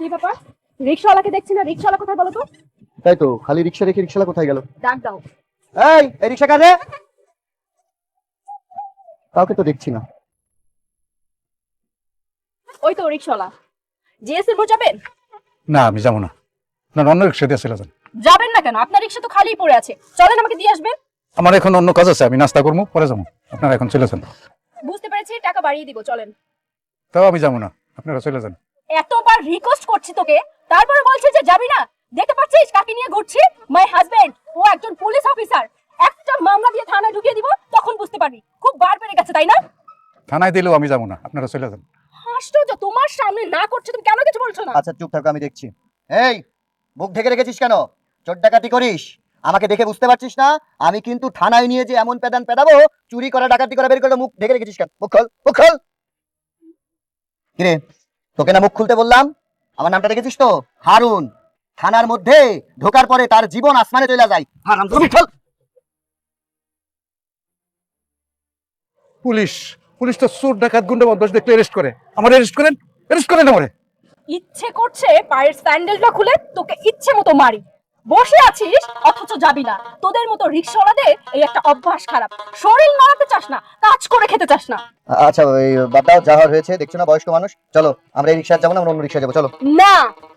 কি ব্যাপার? রিকশাওয়ালাকে দেখছি না, রিকশাওয়ালা কোথায় বলো তো? তাই তো, খালি রিক্সা রেখে রিক্সাওয়ালা কোথায় গেল? ডাক দাও। এই রিক্সা কাজে কাউকে তো দেখছি না। ওই তো রিকশাওয়ালা। জিএসএর মোড় যাবেন? না আমি যাবো না, আপনার অন্য রিক্সা দিয়ে চলে যান। যাবেন না কেন? আপনার রিকশা তো খালিই পড়ে আছে, চলেন আমাকে দিয়ে আসবেন। আমার এখন অন্য কাজ আছে, আমি নাস্তা করবো, পরে যাবো। আপনারা এখন চলে যান। বুঝতে পেরেছি, টাকা বাড়িয়ে দিব, চলেন। তাও আমি যাবো না, আপনারা চলে যান। এতবার রিকোয়েস্ট করছি তোকে, তারপরে বলছিস যে যাবি না। দেখতে পাচ্ছিস কাকে নিয়ে ঘুরছি? মাই হাজবেন্ড, ও একজন পুলিশ অফিসার। একটা মামলা দিয়ে থানায় ঢুকিয়ে দিব, তখন বুঝতে পারবি। খুব বার বেড়ে গেছে, তাই না? থানায় দিলেও আমি যাবো না, আপনারা চলে যান। আশ্চর্য, তোমার সামনে না করছে, তুমি কেন কিছু বলছো না? আচ্ছা চুপ থাকো, আমি দেখছি। এই মুখ ঢেকে রেখেছিস কেন? চোর ডাকাতি করিস? আমাকে দেখে বুঝতে পারছিস না? আমি কিন্তু থানায় নিয়ে যে এমন পেদান পেদাবো, চুরি করা ডাকাতি করা বের করে মুখ ঢেকে রেখেছিস কেন? মুখ খোল, মুখ খোল। কিরে, তোকে না মুখ খুলতে বললাম? আমার নামটা দেখেছিস তো? হারুন। থানার মধ্যে ঢোকার পরে তার জীবন আসমানে চলে যায়। হারাম, মুখ খোল। পুলিশ পুলিশ তো চোর ডাকাত গুন্ডা বদমাশ দেখলে অ্যারেস্ট করে। আমার অ্যারেস্ট করেন, অ্যারেস্ট করেন আমারে। ইচ্ছে করছে পায়ের স্যান্ডেলটা খুলে তোকে ইচ্ছে মতো মারি। বসে আছিস অথচ যাবি না। তোদের মতো রিকশাওয়ালাদের এই একটা অভ্যাস খারাপ। শরীর নাড়াতে চাস না, কাজ করে খেতে চাস না। আচ্ছা ওই বাদ দাও, যা হওয়ার হয়েছে। দেখছো না বয়স্ক মানুষ? চলো আমরা এই রিক্সায় যাবো না, আমরা অন্য রিক্সায় যাবো, চলো। না,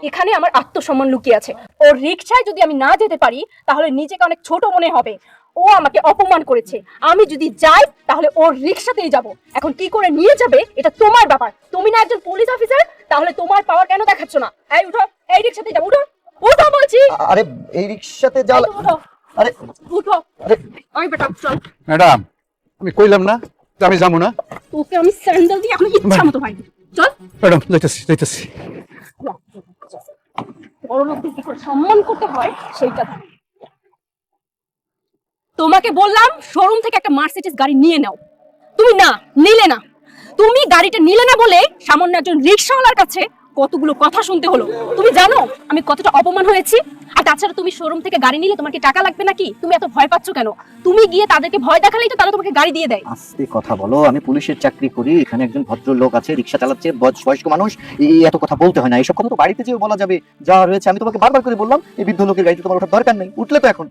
এখানে আমার আত্মসম্মান লুকিয়ে আছে। ওর রিকশায় যদি আমি না যেতে পারি, তাহলে নিজেকে অনেক ছোট মনে হবে। ও আমাকে অপমান করেছে। আমি যদি যাই তাহলে ওর রিকশাতেই যাব। এখন কি করে নিয়ে যাবে এটা তোমার ব্যাপার। তুমি না একজন পুলিশ অফিসার, তাহলে তোমার পাওয়ার কেন দেখাচ্ছ না? এই উঠো, এই রিকশাতেই যাবো, উঠো। উঠো বলছি। আরে এই রিক্সাতে এই যাও। তো উঠো, আরে উঠো। আরে আমি বেটা চল। ম্যাডাম, আমি কইলাম না যে আমি যাবো না। তোকে আমি স্যান্ডেল দিয়ে এখন ইচ্ছা মতো ভাই। চল। ম্যাডাম যাইতেছি যাইতেছি। বড় লোকদের কি করে সম্মান করতে হয় সেইটা জানি। তোমাকে বললাম শোরুম থেকে একটা মার্সিডিজ গাড়ি নিয়ে নাও, তুমি না নিলে না। তুমি গাড়িটা নিলে না বলে সামান্য একজন রিকশাওয়ালার কাছে কতগুলো কথা শুনতে হলো। তুমি জানো আমি কতটা অপমান হয়েছি? আর তাছাড়া তুমি শোরুম থেকে গাড়ি নিলে তোমার কি টাকা লাগবে নাকি? তুমি এত ভয় পাচ্ছ কেন? তুমি গিয়ে তাদেরকে ভয় দেখালেই তো তারা তোমাকে গাড়ি দিয়ে দেয়। আস্তে কথা বলো, আমি পুলিশের চাকরি করি, এখানে একজন ভদ্র লোক আছে, রিক্সা চালাচ্ছে, বয়স্ক মানুষ, এই এত কথা বলতে হয় না। এইসব কথা তো বাড়িতে যেও বলা যাবে। যা রয়েছে আমি তোমাকে বারবার করে বললাম, এই বৃদ্ধ লোকের গাড়িতে তোমার ওঠার দরকার নেই, উঠলে তো এখন।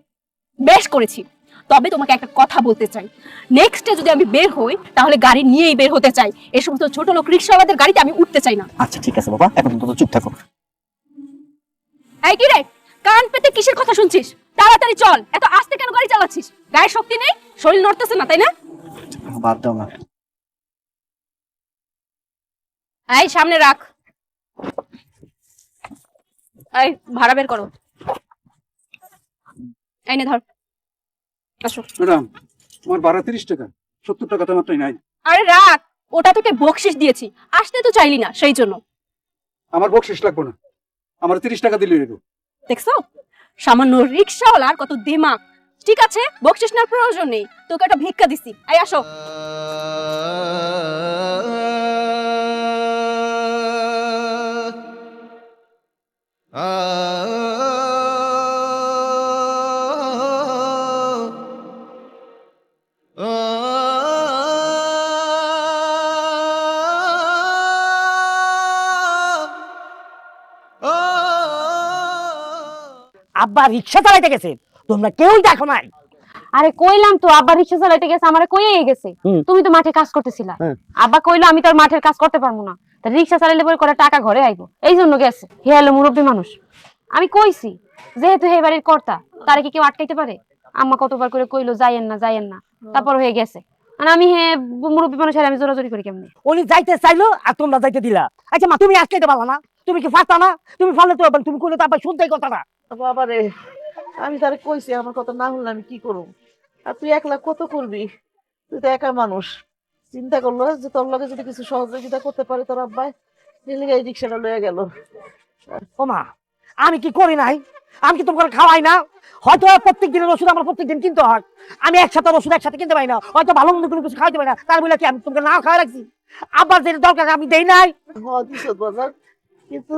বেশ করেছি। তবে তোমাকে একটা কথা বলতে চাই, নেক্সট ডে যদি আমি বের হই তাহলে গাড়ি নিয়েই বের হতে চাই। এই সমস্ত ছোট লোক রিকশাওয়ালাদের গাড়িতে আমি উঠতে চাই না। আচ্ছা ঠিক আছে বাবা, এখন তো চুপ থাকো। এই কি রে, কান পেতে কিসের কথা শুনছিস? তাড়াতাড়ি চল। এত আস্তে কেন গাড়ি চালাচ্ছিস? গায়ে শক্তি নেই, শরীর নড়তেছে না, তাই না? বাদ দাও না। এই সামনে রাখ। এই ভাড়া বের করো। এই নে ধর। আসো। ম্যাডাম, আমার ভাড়া 30 টাকা, 70 টাকা তো মাত্রই নাই। আরে রাখ, ওটা তোকে বকশিশ দিয়েছি, আসতে তো চাইলি না সেই জন্য। আমার বকশিশ লাগবে না, আমার 30 টাকা দিলেই হইব। দেখছো সামান্য রিকশাওয়ালার কত দিমাগ। ঠিক আছে, বকশিশ নেওয়ার প্রয়োজন নেই, তোকে একটা ভিক্ষা দিছি। এই আসো। আব্বা রিক্সা চালাইতে গেছে, তোমরা কেউই দেখো নাই। আরে কইলাম তো আব্বা রিক্সা চালাইতে গেছে, আমারে কইয়ে গেছে। তুমি তো মাঠে কাজ করতেছিলা। আব্বা কইলো আমি তো আর মাঠের কাজ করতে পারবো না, তা রিক্সা চালাইলে পরে করে টাকা ঘরে আইবো, এই জন্য গেছে। হে হলো মুরব্বী মানুষ। আমি কইছি যেহেতু হে বাড়ির কর্তা, তারে কি কেউ আটকাইতে পারে? আম্মা কতবার করে কইলো যাইয়েন না যাইয়েন না, তারপর হয়ে গেছে। আর আমি হে মুরব্বী মানুষের আমি জোরাজোরি করি কেমনে? উনি যাইতে চাইলো আর তোমরা যাইতে দিলা। আচ্ছা মা, তুমি আটকাইতে পারলা না? তুমি কি পারতা না? তুমি পারলে তো তুমি কইলে তো আব্বা শুনতেই কথা না। বাবা রে, আমি তারে কইছি আমার কথা না শুনলে আমি কি করব? আর তুই একলা কত করবি? তুই তো একা মানুষ। চিন্তা করলো যে তোর লগে যদি কিছু সহযোগিতা করতে পারে তোর আব্বাই, দিল্লি এই রিক্সাটা লয়ে গেল। ও মা, আমি কি করি নাই? আমি কি তোমাকে খাওয়াই না? হয়তো প্রত্যেক দিনের ওষুধ আমার প্রত্যেক দিন কিনতে হয়, আমি এক সপ্তাহ ওষুধ একসাথে কিনতে পারি না, হয়তো ভালো মন্দ কোনো কিছু খাওয়াইতে পারি না, তার বলে কি আমি তোমাকে না খাওয়া রাখছি? আব্বার যেটা দরকার আমি দেই নাই। দিস বাজার, কিন্তু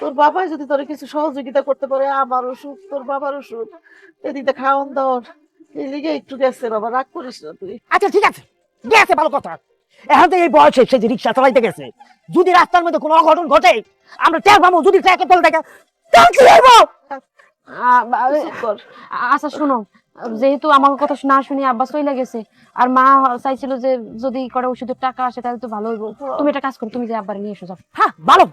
তোর বাবাই যদি তোর কিছু সহযোগিতা করতে পারে, আমার ওষুধ তোর বাবার ওষুধ এদিকে খাওয়ান দাওয়ান, এই লিগে একটু গেছে। বাবা রাগ করিস না তুই। আচ্ছা ঠিক আছে, গেছে ভালো কথা, এখন তো এই বয়সে সে যে রিক্সা চালাইতে গেছে, যদি রাস্তার মধ্যে কোনো অঘটন ঘটে আমরা টের পাবো, যদি ট্রাকে তলে থাকে তাহলে কি হইব? চুপ কর। আচ্ছা শোনো, যেহেতু আমার কথা না শুনে আব্বা চলে গেছে, আর মা চাইছিল যে যদি করে ওষুধের টাকা আসে তাহলে তো ভালো হইব। তুমি একটা কাজ করো, তুমি যে আব্বারে নিয়ে এসো যাও। হ্যাঁ ভালো,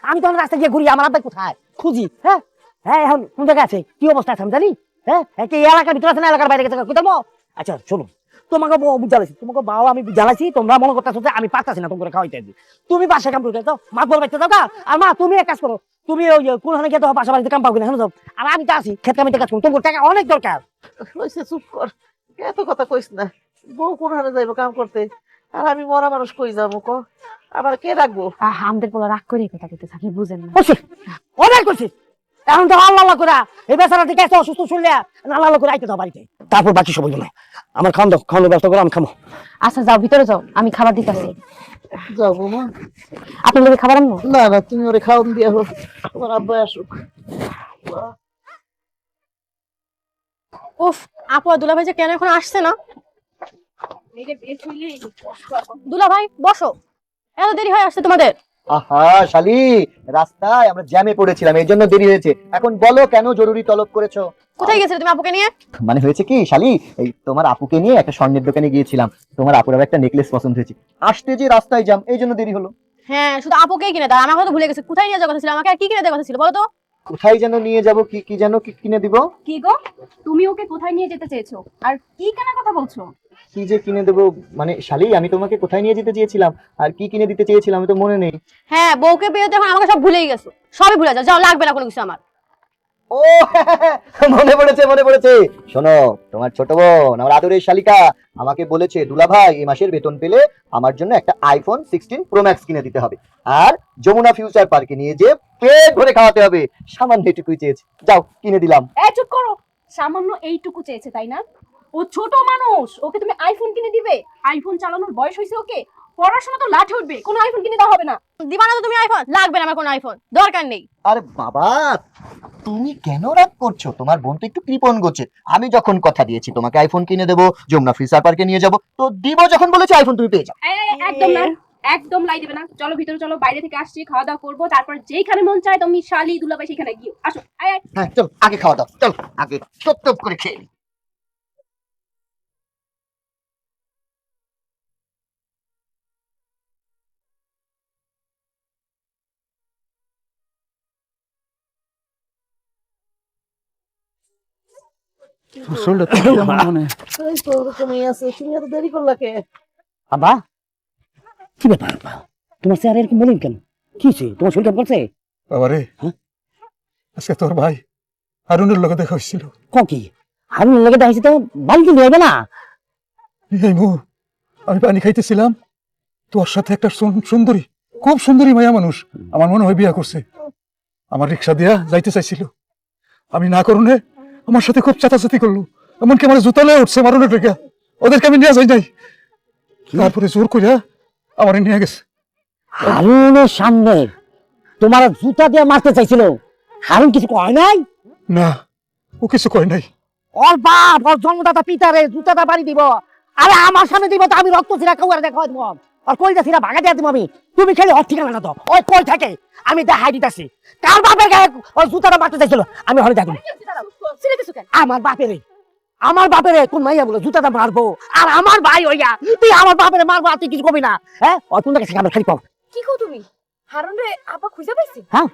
আমি তখন রাস্তায় গিয়ে ঘুরি আমার আব্বাই কোথায় খুঁজি। হ্যাঁ হ্যাঁ, এখন কোন জায়গায় আছে, কি অবস্থা আছে আমি জানি। হ্যাঁ হ্যাঁ, কি এই এলাকার ভিতরে আছে না এলাকার বাইরে গেছে কোথাও? আচ্ছা শোনো, তোমাকে বুঝালাইছি, তোমাকে বাবা আমি বুঝালাইছি, তোমরা মনে করতেছো যে আমি পারতাছি না তোমাকে খাওয়াইতে দিই। তুমি বাসায় কাম করতে যাও, মা বল বাইতে যাও গা। আর মা তুমি এক কাজ করো, তুমি ওই কোনখানে গিয়ে তো বাসা বাড়িতে কাম পাবো না, হ্যাঁ যাও। আর আমি তো আছি ক্ষেত কামিতে কাজ করবো, তোমার টাকা অনেক দরকার। হইছে, চুপ কর, এত কথা কইস না। বউ কোন হারে যাইবো কাম করতে, আর আমি মরা মানুষ কই যাবো ক? আবার কে রাখবো? আমাদের পোলা রাগ করে কথা কইতে থাকি, বুঝেন না? করছি, অনেক করছি। এখন তো আল্লাহ আল্লাহ করে এই বেচারা থেকে এসে অসুস্থ শুনলে আল্লাহ আল্লাহ করে আইতে দাও বাড়িতে, তারপর বাকি সবাই বলে আমার খাওয়ান দাও, খাওয়ানোর ব্যবস্থা করো, আমি খামো। আচ্ছা যাও, ভিতরে যাও, আমি খাবার দিতেছি। যাও বৌমা। আপনার লোকে খাবার আনবো? না না, তুমি ওরে খাওয়ান দিয়া হোক, তোমার আব্বা আসুক। উফ, আপু আর দুলাভাই যে কেন এখন আসছে না? দুলাভাই বসো, এত দেরি হয়ে আসছে তোমাদের? আহা শালি, রাস্তায় আমরা জ্যামে পড়েছিলাম, এই জন্য দেরি হয়েছে। এখন বলো কেন জরুরি তলব করেছো? কোথায় গেছিলে তুমি আপুকে নিয়ে? মানে হয়েছে কি শালি, এই তোমার আপুকে নিয়ে একটা স্বর্ণের দোকানে গিয়েছিলাম, তোমার আপুর আবার একটা নেকলেস পছন্দ হয়েছে, আসতে যে রাস্তায় জ্যাম, এই জন্য দেরি হলো। হ্যাঁ, শুধু আপুকেই কিনে দাও, আমার কথা ভুলে গেছে। কোথায় নিয়ে যাওয়ার কথা ছিল? আমাকে আর কি কিনে দেওয়ার কথা ছিল বলো তো? কোথায় যেন নিয়ে যাব, কি কি যেন কি কিনে দিব? কি গো, তুমি ওকে কোথায় নিয়ে যেতে চেয়েছো আর কি কেনার কথা বলছো? কি যে কিনে দেবো, মানে শালি আমি তোমাকে কোথায় নিয়ে যেতে চেয়েছিলাম আর কি কিনে দিতে চেয়েছিলাম আমি তো মনে নেই। হ্যাঁ, বউকে পেয়ে এখন আমাকে সব ভুলেই গেছো, সবই ভুলে যাও, যাও, লাগবে না কোনো কিছু আমার। ও মনে পড়েছে মনে পড়েছে, শোনো তোমার ছোট বোন আমার আদরের শালিকা আমাকে বলেছে দুলা ভাই এই মাসের বেতন পেলে আমার জন্য একটা আইফোন 16 প্রো ম্যাক্স কিনে দিতে হবে, আর যমুনা ফিউচার পার্কে নিয়ে যে পেট ভরে খাওয়াতে হবে, সামান্য এটুকুই চেয়েছে, যাও কিনে দিলাম। এই চুপ করো, সামান্য এইটুকু চেয়েছে তাই না? ও ছোট মানুষ, ওকে তুমি আইফোন কিনে দিবে? আইফোন চালানোর বয়স হয়েছে ওকে, পড়াশোনা তো লাঠি উঠবে, কোনো আইফোন কিনে দেওয়া হবে না। দিবা না তো তুমি আইফোন? লাগবে না আমার কোনো আইফোন, দরকার নেই। আরে বাবা তুমি কেন রাগ করছো, তোমার বোন তো একটু কৃপণ গোছে, আমি যখন কথা দিয়েছি তোমাকে আইফোন কিনে দেবো, যমুনা ফিউচার পার্কে নিয়ে যাবো, তো দিব যখন বলেছি আইফোন তুমি পেয়ে যাও। একদম না, একদম লাই দেবে না। চলো ভিতরে চলো, বাইরে থেকে আসছি, খাওয়া দাওয়া করবো, তারপর যেখানে মন চায় তুমি শালি দুলাভাই সেখানে গিয়ে আসো। আয় আয়। হ্যাঁ চল আগে খাওয়া দাও, চল আগে টপ করে খেয়ে নিই। শরীরটা তো কেমন মনে এই তো ওরকমই আছে, তুমি এত দেরি করলা কে? আব্বা কি ব্যাপার আব্বা, তোমার চেহারা এরকম বলেন কেন? কি হয়েছে, তোমার শরীর খারাপ করছে? বাবা রে, হ্যাঁ? আজকে তোর ভাই হারুনের লগে দেখা হয়েছিল। কি হারুনের লেগে দেখাইছি তো বাড়িতে নিয়ে যাবে না? এই মু, আমি পানি খাইতেছিলাম, তোর সাথে একটা সুন্দরী, খুব সুন্দরী মায়া মানুষ আমার মনে হয় বিয়া করছে, আমার রিক্সা দিয়া যাইতে চাইছিল, আমি না করুনে আমার সাথে খুব চাতাচাতি করলো, এমনকি আমার জুতা লয়ে উঠছে মারুনের টেকা, ওদেরকে আমি নিয়ে যাই নাই, তারপরে জোর করিয়া আমার নিয়ে গেছে। হারুনের সামনে তোমার জুতা দিয়ে মারতে চাইছিল, হারুন কিছু কয় নাই? না, ও কিছু কয় নাই। ওর বাপ ওর জন্মদাতা পিতারে জুতাটা বাড়ি দিব, আরে আমার সামনে দিব তো আমি রক্ত ছিঁড়া কাউয়ারে দেখা দিব, আর কইটা ছিঁড়া ভাগা দিয়া দিব আমি। তুমি খেলে ওর ঠিকানা না তো, ওই কই থাকে আমি দেখাই দিতেছি কার বাপের গায়ে ওই জুতাটা মারতে চাইছিল, আমি হলে দেখুন আমার বাপেরে কোন মাইয়া বলে জুতাটা মারবো, আর আমার ভাই হইয়া তুই আমার বাপেরে মারবো আর তুই কিছু কবি না? হ্যাঁ, ওর কোন জায়গায় খালি পাও। কি কো তুমি? হারুন রে আপা খুঁজে পাইছি? হ্যাঁ